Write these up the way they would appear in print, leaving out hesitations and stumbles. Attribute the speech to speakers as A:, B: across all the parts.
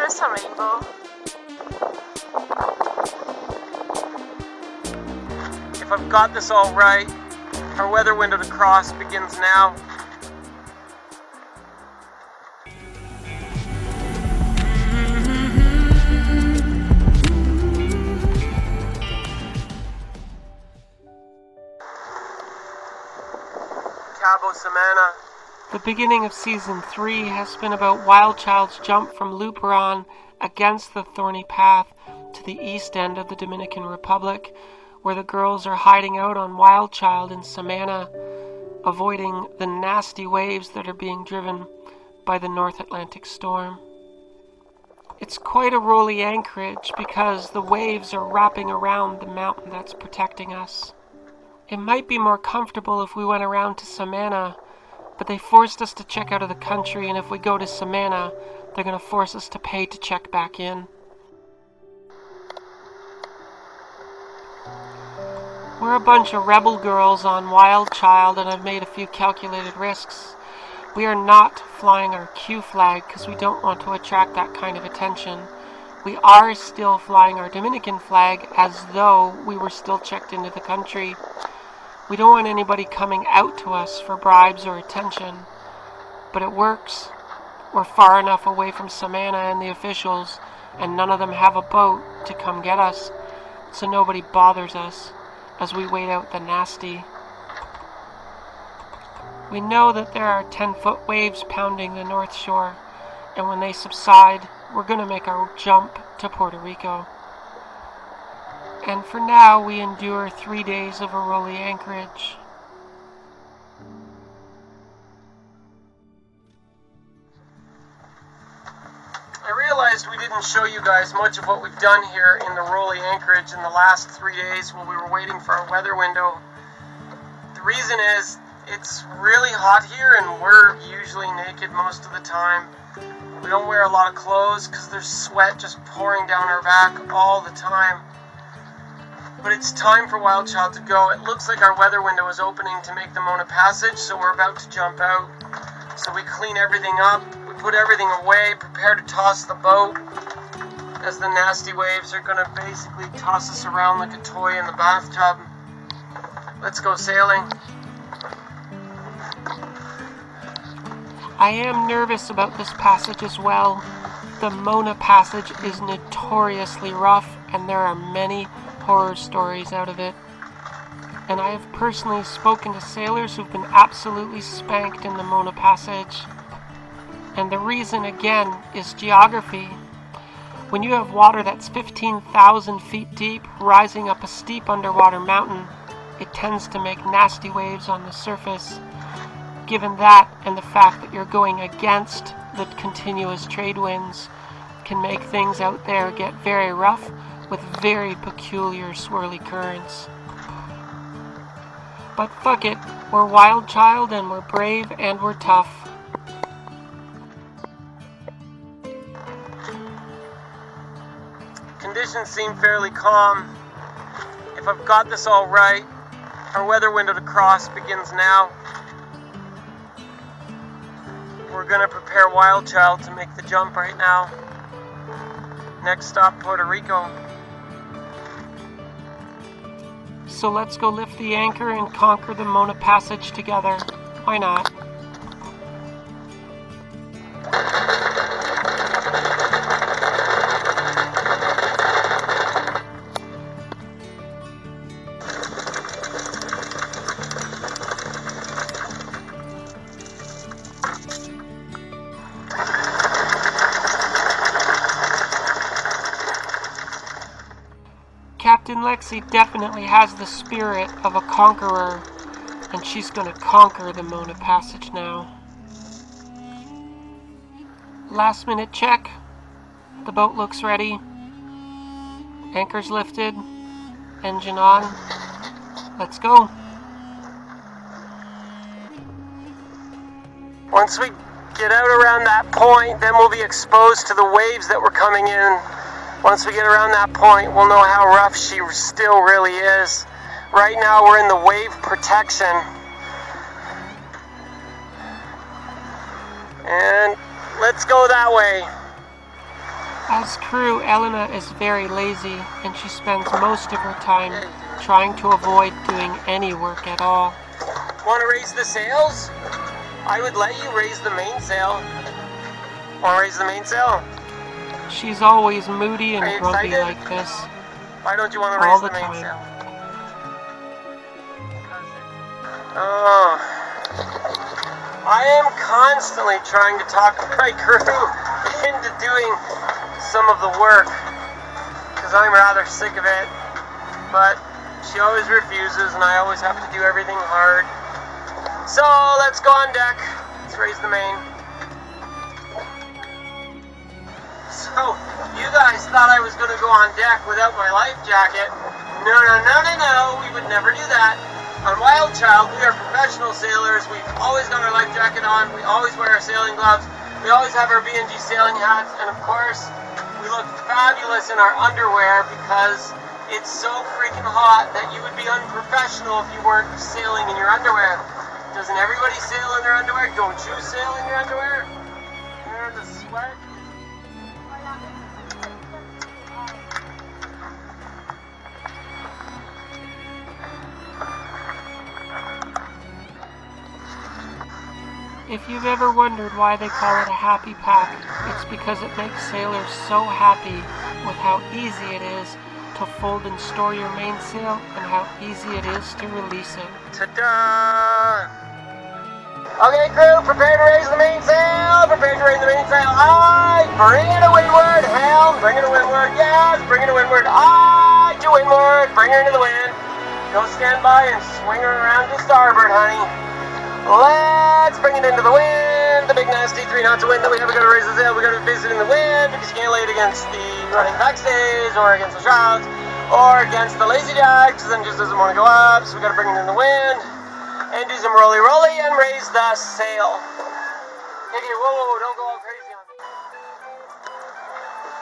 A: There's a rainbow.
B: If I've got this all right, our weather window to cross begins now. Cabo Samana.
C: The beginning of Season 3 has been about WildChild's jump from Luperon against the thorny path to the east end of the Dominican Republic, where the girls are hiding out on WildChild in Samana, avoiding the nasty waves that are being driven by the North Atlantic storm. It's quite a rolly anchorage because the waves are wrapping around the mountain that's protecting us. It might be more comfortable if we went around to Samana, but they forced us to check out of the country, and if we go to Samana, they're going to force us to pay to check back in. We're a bunch of rebel girls on WildChild, and I've made a few calculated risks. We are not flying our Q flag because we don't want to attract that kind of attention. We are still flying our Dominican flag as though we were still checked into the country. We don't want anybody coming out to us for bribes or attention, but it works. We're far enough away from Samana and the officials, and none of them have a boat to come get us, so nobody bothers us as we wait out the nasty. We know that there are 10-foot waves pounding the North Shore, and when they subside, we're going to make our jump to Puerto Rico. And for now, we endure 3 days of a rolly anchorage.
B: I realized we didn't show you guys much of what we've done here in the rolly anchorage in the last 3 days while we were waiting for our weather window. The reason is, it's really hot here and we're usually naked most of the time. We don't wear a lot of clothes because there's sweat just pouring down our back all the time. But it's time for WildChild to go. It looks like our weather window is opening to make the Mona Passage, so we're about to jump out. So we clean everything up, we put everything away, prepare to toss the boat, as the nasty waves are going to basically toss us around like a toy in the bathtub. Let's go sailing.
C: I am nervous about this passage as well. The Mona Passage is notoriously rough, and there are many horror stories out of it. And I have personally spoken to sailors who've been absolutely spanked in the Mona Passage. And the reason, again, is geography. When you have water that's 15,000 feet deep rising up a steep underwater mountain, it tends to make nasty waves on the surface. Given that, and the fact that you're going against the continuous trade winds, can make things out there get very rough with very peculiar swirly currents. But fuck it, we're WildChild and we're brave and we're tough.
B: Conditions seem fairly calm. If I've got this all right, our weather window to cross begins now. We're gonna prepare WildChild to make the jump right now. Next stop, Puerto Rico.
C: So let's go lift the anchor and conquer the Mona Passage together. Why not? Captain Lexi definitely has the spirit of a conqueror, and she's gonna conquer the Mona Passage now. Last minute check. The boat looks ready. Anchor's lifted. Engine on. Let's go.
B: Once we get out around that point, then we'll be exposed to the waves that were coming in. Once we get around that point, we'll know how rough she still really is. Right now, we're in the wave protection. And let's go that way.
C: As crew, Elena is very lazy, and she spends most of her time trying to avoid doing any work at all.
B: Want to raise the sails? I would let you raise the mainsail. Want to raise the mainsail?
C: She's always moody and grumpy
B: excited?
C: like this.
B: Why don't you want to
C: All
B: raise the
C: the time.
B: mainsail? Oh. I am constantly trying to talk my crew into doing some of the work, because I'm rather sick of it, but she always refuses and I always have to do everything hard. So let's go on deck. Let's raise the main. So you guys thought I was going to go on deck without my life jacket. No, no, no, no, no, we would never do that. On WildChild, we are professional sailors. We've always got our life jacket on. We always wear our sailing gloves. We always have our B&G sailing hats. And of course, we look fabulous in our underwear because it's so freaking hot that you would be unprofessional if you weren't sailing in your underwear. Doesn't everybody sail in their underwear? Don't you sail in your underwear? You're in the sweat.
C: If you've ever wondered why they call it a happy pack, it's because it makes sailors so happy with how easy it is to fold and store your mainsail and how easy it is to release it.
B: Ta-da! Okay, crew, prepare to raise the mainsail. Prepare to raise the mainsail. Aye, bring it to windward. Helm, bring it to windward. Yes, bring it to windward. Aye, to windward. Bring her into the wind. Go stand by and swing her around to starboard, honey. Let's bring it into the wind. The big nasty 3 knots of wind that we have. We got to raise the sail. We got to visit in the wind because you can't lay it against the running backstays or against the shrouds or against the lazy jacks. Then just doesn't want to go up. So we got to bring it in the wind and do some rolly and raise the sail. Okay, whoa, don't go all crazy on me.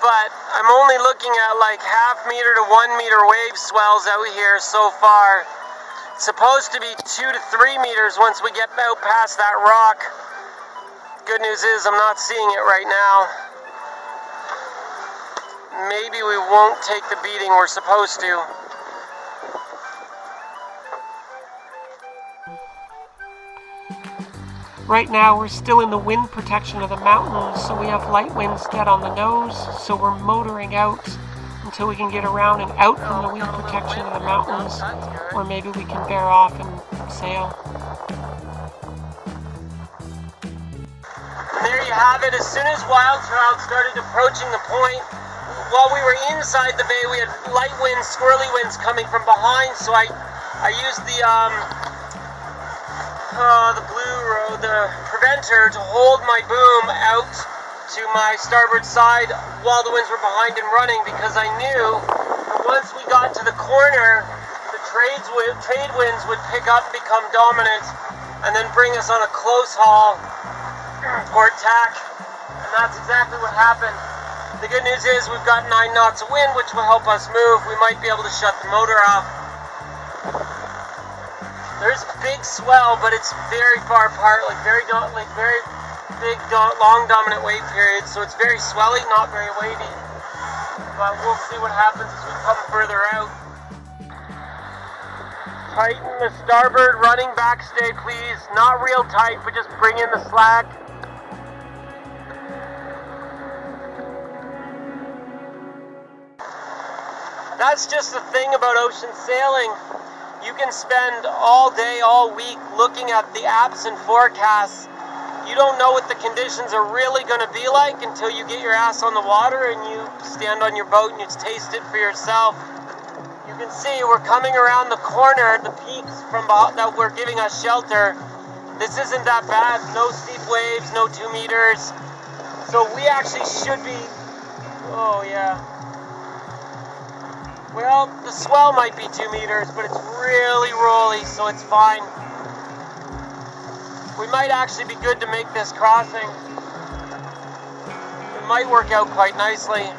B: But I'm only looking at like ½ meter to 1 meter wave swells out here so far. It's supposed to be 2 to 3 meters once we get out past that rock. Good news is I'm not seeing it right now. Maybe we won't take the beating we're supposed to.
C: Right now we're still in the wind protection of the mountains, so we have light winds dead on the nose, so we're motoring out until we can get around and out from the wind protection of the mountains, or maybe we can bear off and sail.
B: And there you have it. As soon as WildChild started approaching the point, while we were inside the bay, we had light winds, swirly winds coming from behind, so I used the preventer to hold my boom out to my starboard side while the winds were behind and running, because I knew that once we got to the corner, the trade winds would pick up, become dominant, and then bring us on a close haul port tack. And that's exactly what happened. The good news is we've got 9 knots of wind, which will help us move. We might be able to shut the motor off. There's big swell, but it's very far apart, like very big, long dominant wave periods, so it's very swelly, not very wavy. But we'll see what happens as we come further out. Tighten the starboard running backstay, please. Not real tight, but just bring in the slack. That's just the thing about ocean sailing. You can spend all day, all week looking at the apps and forecasts. You don't know what the conditions are really going to be like until you get your ass on the water and you stand on your boat and you taste it for yourself. You can see we're coming around the corner, the peaks from that were giving us shelter. This isn't that bad. No steep waves, no 2 meters. So we actually should be... Oh, yeah. Well, the swell might be 2 meters, but it's really rolly, so it's fine. We might actually be good to make this crossing. It might work out quite nicely.